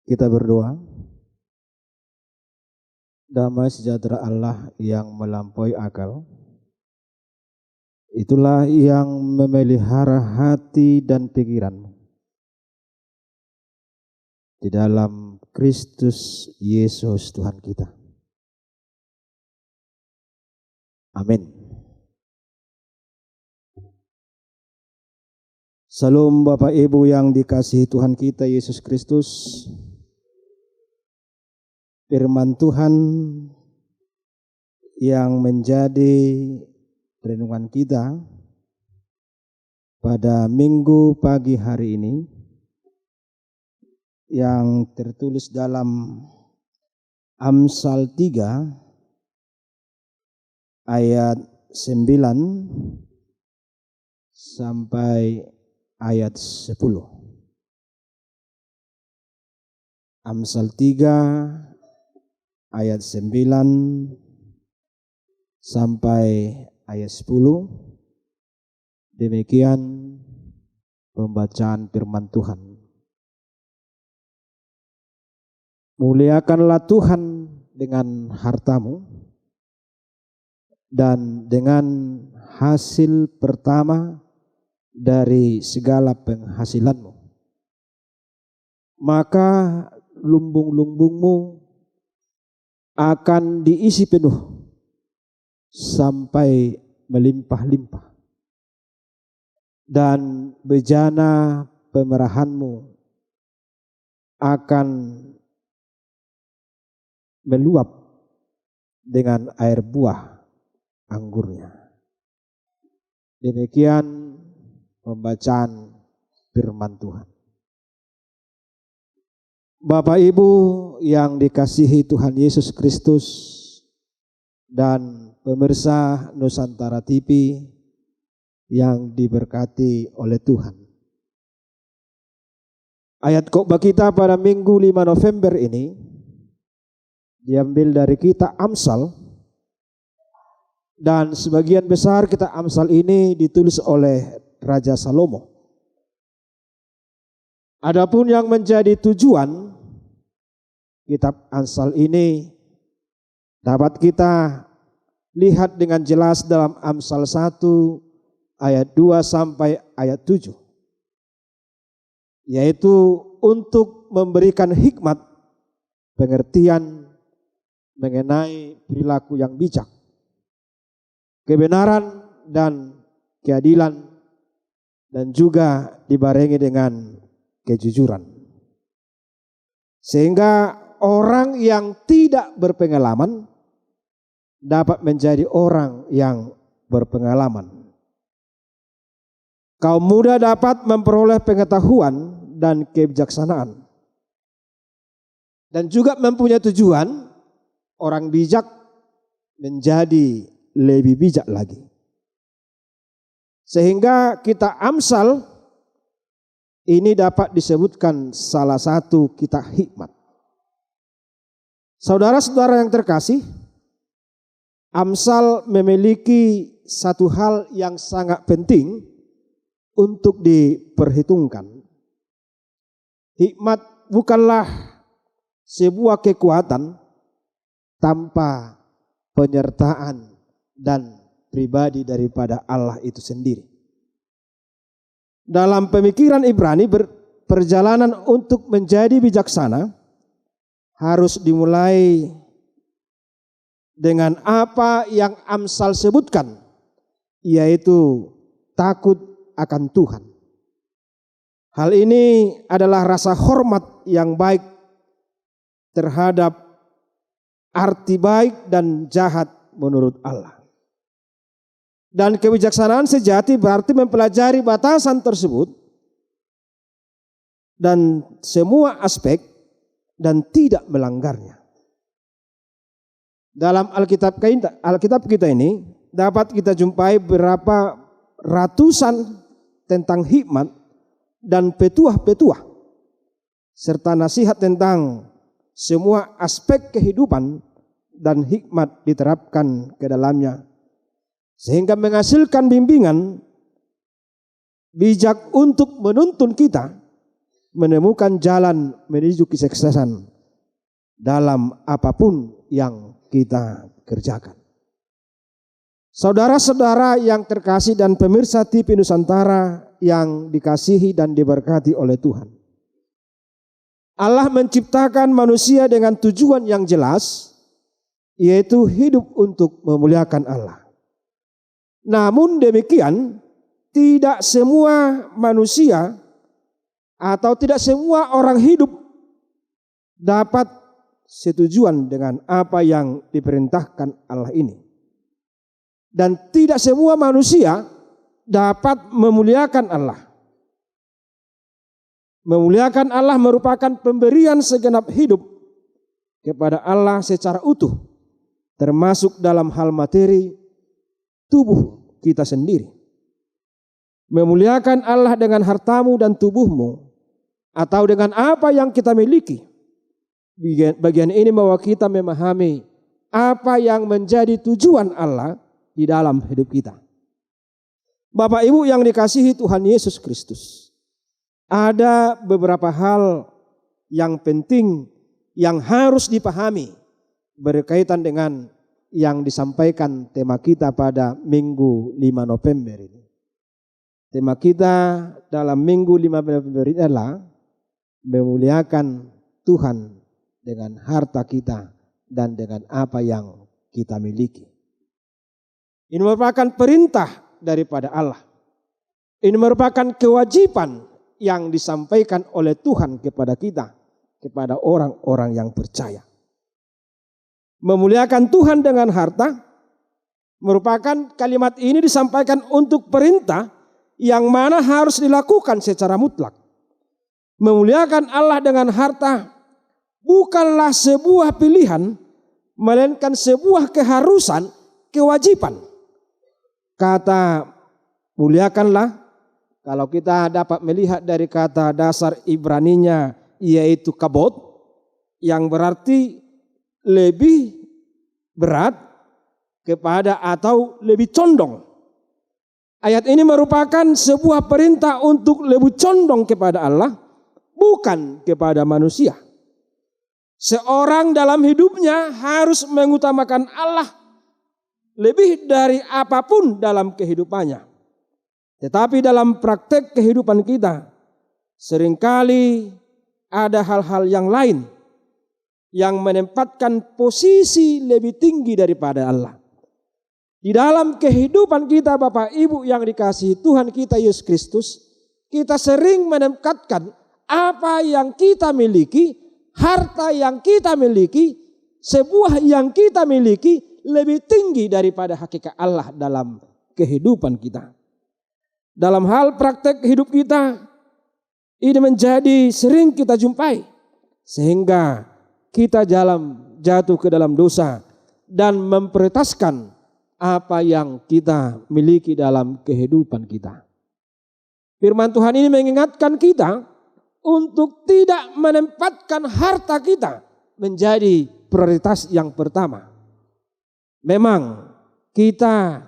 Kita berdoa. Damai sejahtera Allah yang melampaui akal, itulah yang memelihara hati dan pikiranmu di dalam Kristus Yesus Tuhan kita. Amin. Salam Bapak Ibu yang dikasihi Tuhan kita Yesus Kristus. Firman Tuhan yang menjadi renungan kita pada minggu pagi hari ini yang tertulis dalam Amsal 3 ayat 9 sampai ayat 10. Amsal 3 ayat 9 sampai ayat 10. Demikian pembacaan firman Tuhan. Muliakanlah Tuhan dengan hartamu dan dengan hasil pertama dari segala penghasilanmu. Maka lumbung-lumbungmu akan diisi penuh sampai melimpah-limpah, dan bejana pemerahanmu akan meluap dengan air buah anggurnya. Demikian pembacaan firman Tuhan. Bapak Ibu yang dikasihi Tuhan Yesus Kristus dan pemirsa Nusantara TV yang diberkati oleh Tuhan. Ayat khotbah kita pada Minggu 5 November ini diambil dari kitab Amsal, dan sebagian besar kitab Amsal ini ditulis oleh Raja Salomo. Adapun yang menjadi tujuan kitab Amsal ini dapat kita lihat dengan jelas dalam Amsal 1 ayat 2 sampai ayat 7. Yaitu untuk memberikan hikmat pengertian mengenai perilaku yang bijak, kebenaran dan keadilan, dan juga dibarengi dengan kejujuran. Sehingga orang yang tidak berpengalaman dapat menjadi orang yang berpengalaman. Kaum muda dapat memperoleh pengetahuan dan kebijaksanaan. Dan juga mempunyai tujuan orang bijak menjadi lebih bijak lagi. Sehingga kitab Amsal ini dapat disebutkan salah satu kitab hikmat. Saudara-saudara yang terkasih, Amsal memiliki satu hal yang sangat penting untuk diperhitungkan. Hikmat bukanlah sebuah kekuatan tanpa penyertaan dan pribadi daripada Allah itu sendiri. Dalam pemikiran Ibrani, perjalanan untuk menjadi bijaksana harus dimulai dengan apa yang Amsal sebutkan, yaitu takut akan Tuhan. Hal ini adalah rasa hormat yang baik terhadap arti baik dan jahat menurut Allah. Dan kebijaksanaan sejati berarti mempelajari batasan tersebut dan semua aspek dan tidak melanggarnya. Dalam Alkitab kita ini dapat kita jumpai beberapa ratusan tentang hikmat dan petuah-petuah serta nasihat tentang semua aspek kehidupan, dan hikmat diterapkan ke dalamnya sehingga menghasilkan bimbingan bijak untuk menuntun kita menemukan jalan menuju kesuksesan dalam apapun yang kita kerjakan. Saudara-saudara yang terkasih dan pemirsa TV Nusantara yang dikasihi dan diberkati oleh Tuhan. Allah menciptakan manusia dengan tujuan yang jelas, yaitu hidup untuk memuliakan Allah. Namun demikian, tidak semua manusia atau tidak semua orang hidup dapat setujuan dengan apa yang diperintahkan Allah ini. Dan tidak semua manusia dapat memuliakan Allah. Memuliakan Allah merupakan pemberian segenap hidup kepada Allah secara utuh, termasuk dalam hal materi tubuh kita sendiri. Memuliakan Allah dengan hartamu dan tubuhmu, atau dengan apa yang kita miliki. Bagian ini bahwa kita memahami apa yang menjadi tujuan Allah di dalam hidup kita. Bapak Ibu yang dikasihi Tuhan Yesus Kristus, ada beberapa hal yang penting yang harus dipahami berkaitan dengan yang disampaikan tema kita pada Minggu 5 November ini. Tema kita dalam Minggu 5 November ini adalah memuliakan Tuhan dengan harta kita dan dengan apa yang kita miliki. Ini merupakan perintah daripada Allah. Ini merupakan kewajiban yang disampaikan oleh Tuhan kepada kita, kepada orang-orang yang percaya. Memuliakan Tuhan dengan harta merupakan kalimat ini disampaikan untuk perintah yang mana harus dilakukan secara mutlak. Memuliakan Allah dengan harta bukanlah sebuah pilihan, melainkan sebuah keharusan, kewajiban. Kata muliakanlah, kalau kita dapat melihat dari kata dasar Ibraninya yaitu kabod, yang berarti lebih berat kepada atau lebih condong. Ayat ini merupakan sebuah perintah untuk lebih condong kepada Allah, bukan kepada manusia. Seorang dalam hidupnya harus mengutamakan Allah lebih dari apapun dalam kehidupannya. Tetapi dalam praktek kehidupan kita, seringkali ada hal-hal yang lain yang menempatkan posisi lebih tinggi daripada Allah. Di dalam kehidupan kita Bapak Ibu yang dikasihi Tuhan kita Yesus Kristus, kita sering menempatkan apa yang kita miliki, harta yang kita miliki, sebuah yang kita miliki lebih tinggi daripada hakikat Allah dalam kehidupan kita. Dalam hal praktek hidup kita, ini menjadi sering kita jumpai, sehingga kita jatuh ke dalam dosa dan memprioritaskan apa yang kita miliki dalam kehidupan kita. Firman Tuhan ini mengingatkan kita untuk tidak menempatkan harta kita menjadi prioritas yang pertama. Memang kita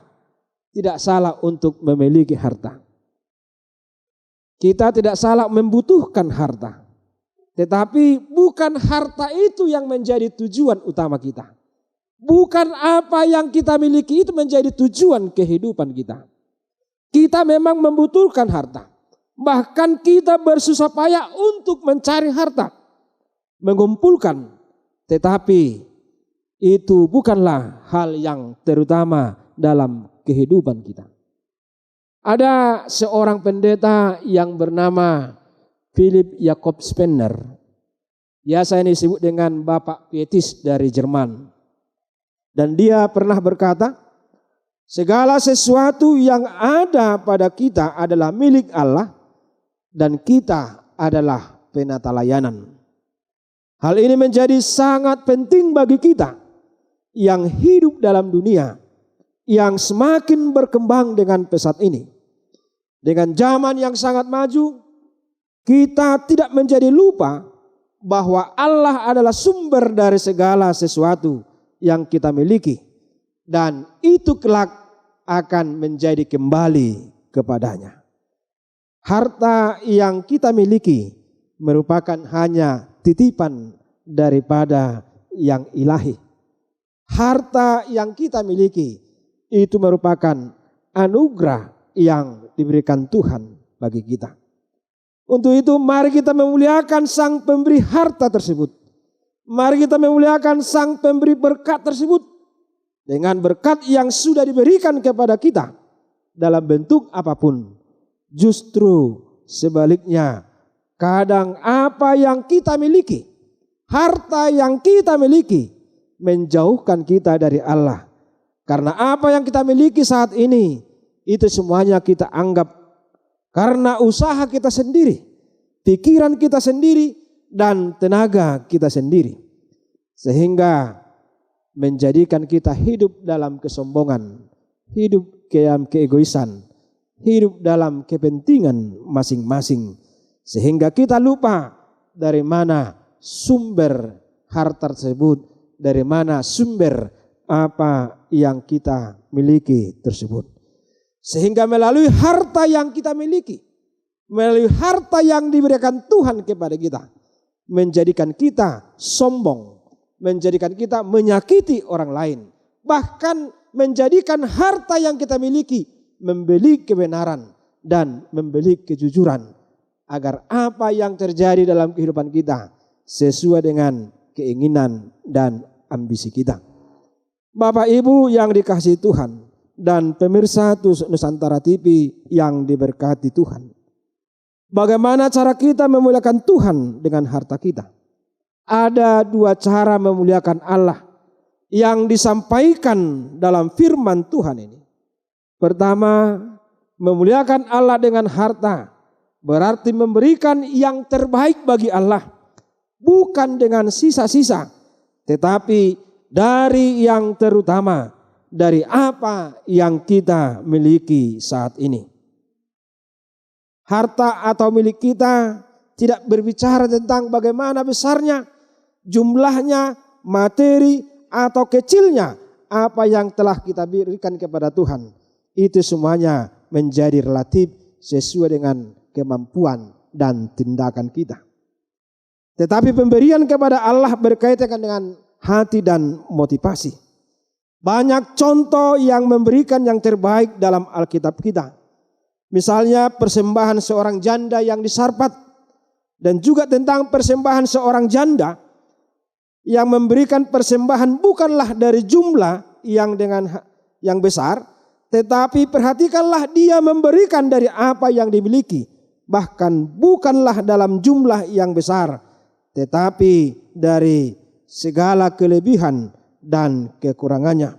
tidak salah untuk memiliki harta. Kita tidak salah membutuhkan harta. Tetapi bukan harta itu yang menjadi tujuan utama kita. Bukan apa yang kita miliki itu menjadi tujuan kehidupan kita. Kita memang membutuhkan harta. Bahkan kita bersusah payah untuk mencari harta. Mengumpulkan. Tetapi itu bukanlah hal yang terutama dalam kehidupan kita. Ada seorang pendeta yang bernama Philip Jakob Spener. Biasa ini disebut dengan Bapak Pietis dari Jerman. Dan dia pernah berkata, segala sesuatu yang ada pada kita adalah milik Allah dan kita adalah penata layanan. Hal ini menjadi sangat penting bagi kita yang hidup dalam dunia yang semakin berkembang dengan pesat ini. Dengan zaman yang sangat maju, kita tidak menjadi lupa bahwa Allah adalah sumber dari segala sesuatu yang kita miliki. Dan itu kelak akan menjadi kembali kepadanya. Harta yang kita miliki merupakan hanya titipan daripada yang ilahi. Harta yang kita miliki itu merupakan anugerah yang diberikan Tuhan bagi kita. Untuk itu mari kita memuliakan Sang Pemberi harta tersebut. Mari kita memuliakan Sang Pemberi berkat tersebut. Dengan berkat yang sudah diberikan kepada kita dalam bentuk apapun. Justru sebaliknya, kadang apa yang kita miliki, harta yang kita miliki menjauhkan kita dari Allah. Karena apa yang kita miliki saat ini, itu semuanya kita anggap karena usaha kita sendiri, pikiran kita sendiri, dan tenaga kita sendiri. Sehingga menjadikan kita hidup dalam kesombongan, hidup dalam keegoisan, hidup dalam kepentingan masing-masing. Sehingga kita lupa dari mana sumber harta tersebut, dari mana sumber apa yang kita miliki tersebut. Sehingga melalui harta yang kita miliki, melalui harta yang diberikan Tuhan kepada kita, menjadikan kita sombong, menjadikan kita menyakiti orang lain. Bahkan menjadikan harta yang kita miliki membeli kebenaran dan membeli kejujuran. Agar apa yang terjadi dalam kehidupan kita sesuai dengan keinginan dan ambisi kita. Bapak Ibu yang dikasihi Tuhan dan pemirsa Nusantara TV yang diberkati Tuhan. Bagaimana cara kita memuliakan Tuhan dengan harta kita? Ada dua cara memuliakan Allah yang disampaikan dalam firman Tuhan ini. Pertama, memuliakan Allah dengan harta berarti memberikan yang terbaik bagi Allah. Bukan dengan sisa-sisa, tetapi dari yang terutama, dari apa yang kita miliki saat ini. Harta atau milik kita tidak berbicara tentang bagaimana besarnya, jumlahnya, materi, atau kecilnya apa yang telah kita berikan kepada Tuhan. Itu semuanya menjadi relatif sesuai dengan kemampuan dan tindakan kita. Tetapi pemberian kepada Allah berkaitan dengan hati dan motivasi. Banyak contoh yang memberikan yang terbaik dalam Alkitab kita. Misalnya persembahan seorang janda yang disarpat. Dan juga tentang persembahan seorang janda yang memberikan persembahan bukanlah dari jumlah yang besar, tetapi perhatikanlah dia memberikan dari apa yang dimiliki, bahkan bukanlah dalam jumlah yang besar, tetapi dari segala kelebihan dan kekurangannya.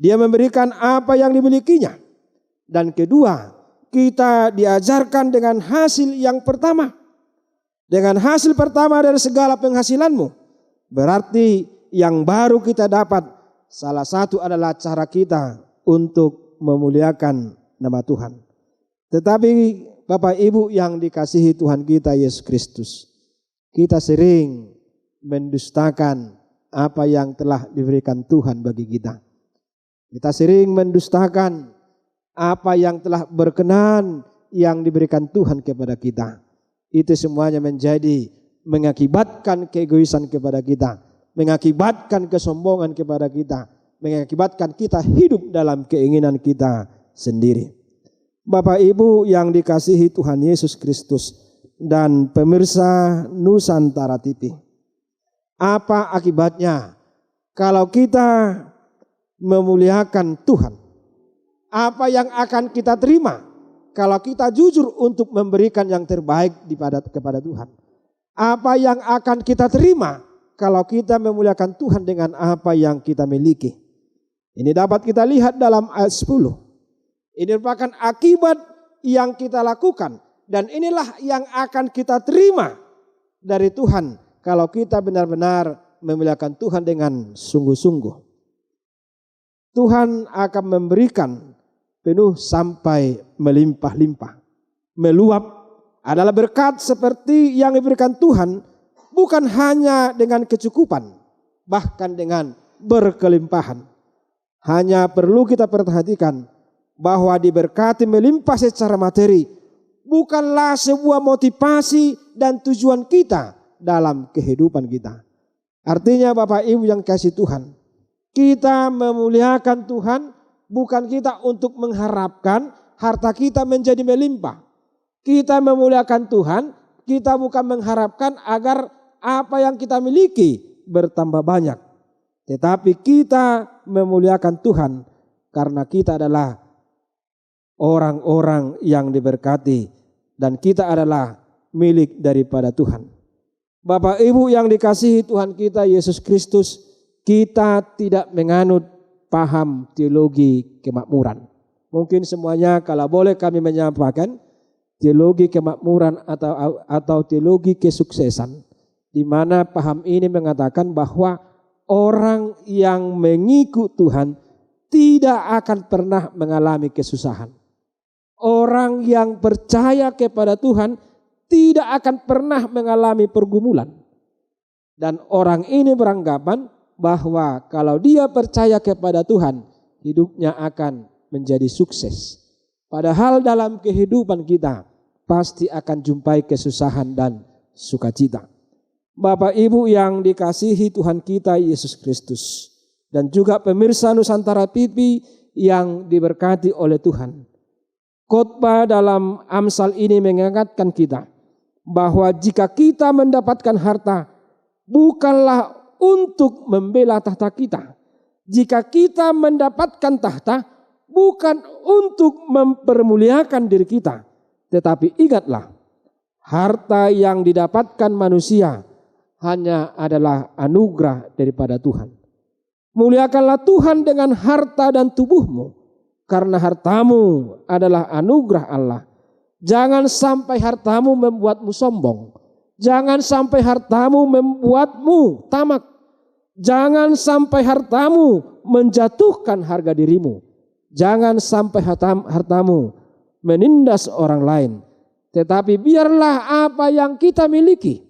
Dia memberikan apa yang dimilikinya. Dan kedua, kita diajarkan dengan hasil yang pertama. Dengan hasil pertama dari segala penghasilanmu. Berarti yang baru kita dapat, salah satu adalah cara kita untuk memuliakan nama Tuhan. Tetapi Bapak Ibu yang dikasihi Tuhan kita Yesus Kristus, kita sering mendustakan apa yang telah diberikan Tuhan bagi kita. Kita sering mendustakan apa yang telah berkenan yang diberikan Tuhan kepada kita. Itu semuanya mengakibatkan keegoisan kepada kita, mengakibatkan kesombongan kepada kita, mengakibatkan kita hidup dalam keinginan kita sendiri. Bapak Ibu yang dikasihi Tuhan Yesus Kristus dan pemirsa Nusantara TV. Apa akibatnya kalau kita memuliakan Tuhan? Apa yang akan kita terima kalau kita jujur untuk memberikan yang terbaik kepada Tuhan? Apa yang akan kita terima kalau kita memuliakan Tuhan dengan apa yang kita miliki? Ini dapat kita lihat dalam ayat 10. Ini merupakan akibat yang kita lakukan. Dan inilah yang akan kita terima dari Tuhan kalau kita benar-benar memuliakan Tuhan dengan sungguh-sungguh. Tuhan akan memberikan penuh sampai melimpah-limpah. Meluap adalah berkat seperti yang diberikan Tuhan, bukan hanya dengan kecukupan, bahkan dengan berkelimpahan. Hanya perlu kita perhatikan bahwa diberkati melimpah secara materi bukanlah sebuah motivasi dan tujuan kita dalam kehidupan kita. Artinya Bapak Ibu yang kasih Tuhan, kita memuliakan Tuhan bukan kita untuk mengharapkan harta kita menjadi melimpah. Kita memuliakan Tuhan, kita bukan mengharapkan agar apa yang kita miliki bertambah banyak. Tetapi kita memuliakan Tuhan karena kita adalah orang-orang yang diberkati dan kita adalah milik daripada Tuhan. Bapak Ibu yang dikasihi Tuhan kita Yesus Kristus, kita tidak menganut paham teologi kemakmuran. Mungkin semuanya kalau boleh kami menyampaikan teologi kemakmuran atau teologi kesuksesan, di mana paham ini mengatakan bahwa orang yang mengikut Tuhan tidak akan pernah mengalami kesusahan. Orang yang percaya kepada Tuhan tidak akan pernah mengalami pergumulan. Dan orang ini beranggapan bahwa kalau dia percaya kepada Tuhan, hidupnya akan menjadi sukses. Padahal dalam kehidupan kita pasti akan jumpai kesusahan dan sukacita. Bapak Ibu yang dikasihi Tuhan kita Yesus Kristus dan juga pemirsa Nusantara TV yang diberkati oleh Tuhan. Khotbah dalam Amsal ini mengingatkan kita bahwa jika kita mendapatkan harta bukanlah untuk membela tahta kita. Jika kita mendapatkan tahta bukan untuk mempermuliakan diri kita, tetapi ingatlah harta yang didapatkan manusia hanya adalah anugerah daripada Tuhan. Muliakanlah Tuhan dengan harta dan tubuhmu, karena hartamu adalah anugerah Allah. Jangan sampai hartamu membuatmu sombong. Jangan sampai hartamu membuatmu tamak. Jangan sampai hartamu menjatuhkan harga dirimu. Jangan sampai hartamu menindas orang lain. Tetapi biarlah apa yang kita miliki,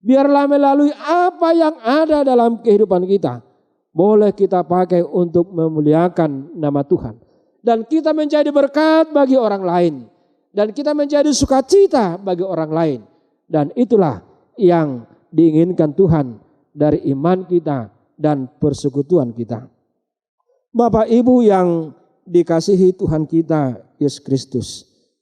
biarlah melalui apa yang ada dalam kehidupan kita, boleh kita pakai untuk memuliakan nama Tuhan. Dan kita menjadi berkat bagi orang lain. Dan kita menjadi sukacita bagi orang lain. Dan itulah yang diinginkan Tuhan dari iman kita dan persekutuan kita. Bapak Ibu yang dikasihi Tuhan kita Yesus Kristus,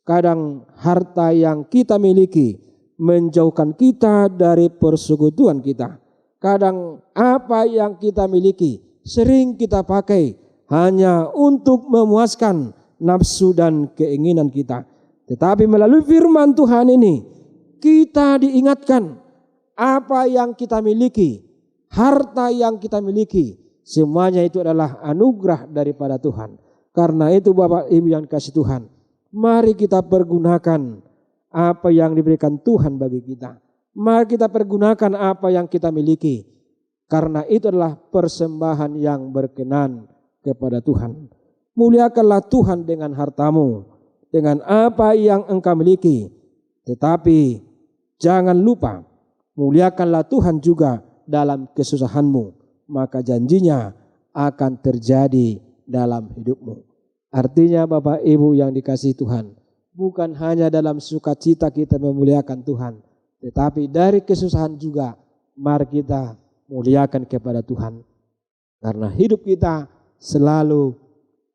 kadang harta yang kita miliki menjauhkan kita dari persekutuan kita. Kadang apa yang kita miliki sering kita pakai hanya untuk memuaskan nafsu dan keinginan kita. Tetapi melalui firman Tuhan ini kita diingatkan apa yang kita miliki, harta yang kita miliki, semuanya itu adalah anugerah daripada Tuhan. Karena itu Bapak Ibu yang kasih Tuhan, mari kita pergunakan apa yang diberikan Tuhan bagi kita. Mari kita pergunakan apa yang kita miliki. Karena itu adalah persembahan yang berkenan kepada Tuhan. Muliakanlah Tuhan dengan hartamu, dengan apa yang engkau miliki. Tetapi jangan lupa, muliakanlah Tuhan juga dalam kesusahanmu. Maka janjinya akan terjadi dalam hidupmu. Artinya Bapak Ibu yang dikasihi Tuhan, bukan hanya dalam sukacita kita memuliakan Tuhan, tetapi dari kesusahan juga mari kita muliakan kepada Tuhan. Karena hidup kita selalu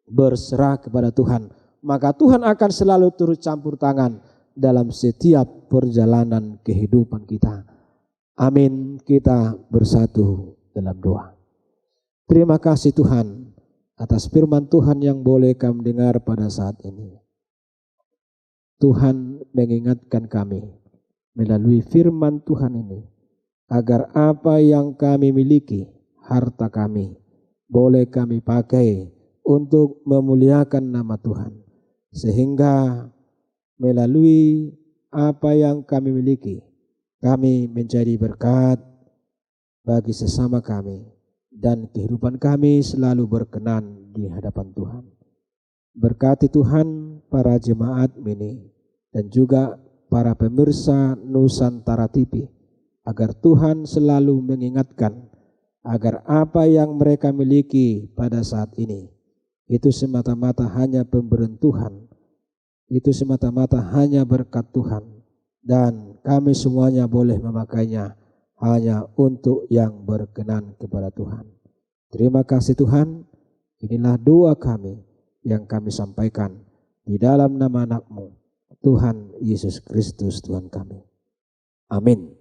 berserah kepada Tuhan, maka Tuhan akan selalu turut campur tangan dalam setiap perjalanan kehidupan kita. Amin. Kita bersatu dalam doa. Terima kasih Tuhan atas firman Tuhan yang boleh kami dengar pada saat ini. Tuhan mengingatkan kami melalui firman Tuhan ini, agar apa yang kami miliki, harta kami, boleh kami pakai untuk memuliakan nama Tuhan. Sehingga melalui apa yang kami miliki, kami menjadi berkat bagi sesama kami. Dan kehidupan kami selalu berkenan di hadapan Tuhan. Berkati Tuhan para jemaat ini dan juga para pemirsa Nusantara TV, agar Tuhan selalu mengingatkan agar apa yang mereka miliki pada saat ini itu semata-mata hanya pemberian Tuhan, itu semata-mata hanya berkat Tuhan, dan kami semuanya boleh memakainya hanya untuk yang berkenan kepada Tuhan. Terima kasih Tuhan, inilah doa kami yang kami sampaikan di dalam nama anak-Mu, Tuhan Yesus Kristus Tuhan kami. Amin.